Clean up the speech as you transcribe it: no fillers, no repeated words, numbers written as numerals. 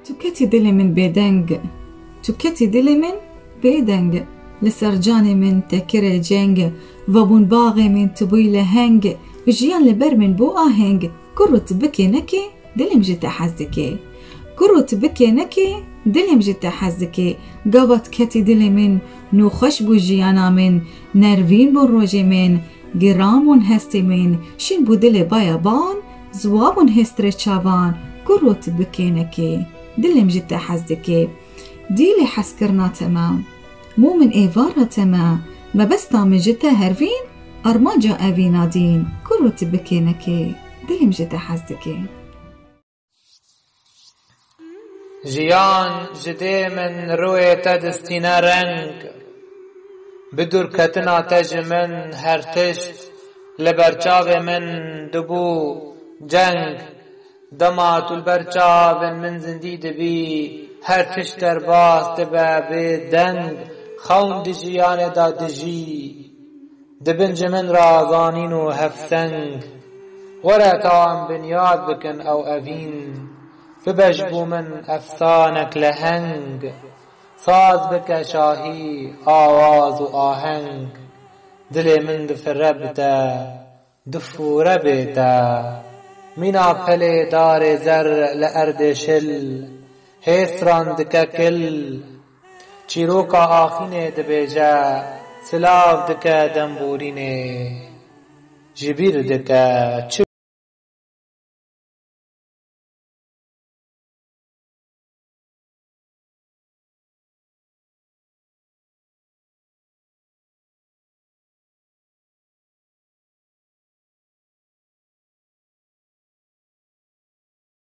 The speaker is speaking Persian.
تو کتی دل من بدنگ، تو کتی دل من بدنگ، لسر جان من تکر جنگ، و بون باغ من تبوی لهنگ، و جیان لبر من بو آهنگ. کروت بکی نکی دلم جتا حزدکی، کروت بکی نکی دلم جتا حزدکی. گوات کتی دل من نو خوش بو جیانا من، نروین بون روژ من، گرامون هستی من. شین بو دل بایابان، زوابون هستر چاوان. کروت بکی نکی دلم جتا حزدکی. دیلی حس کرنا تمام، مو من ایوارا تمام، ما بستا من جتا هروین، ارما جا اوینا دین. کروت بکی نکی دلم جتا حزدکی. جیان جدی من روی تدستینا رنگ، بدور کتنا تج من هر تشت، لبرچاو من دبو جنگ. دمات البرچاو من زندی دبی، هر تشت در باس دبا بدنگ. خون دی جیان دا دجی، دبنج من رازانین و هفتنگ. ورا تام بنیاد بکن او اوین، ببجبو من افسانک لهنگ. ساز بک شاهی آواز و آهنگ، دل من دفره بتا دفوره بتا. مینا پل دار زر لارد شل، هیسران دکا کل. چیروکا آخینه دبیجا، سلاو دکا دنبورینه، جبیر دکا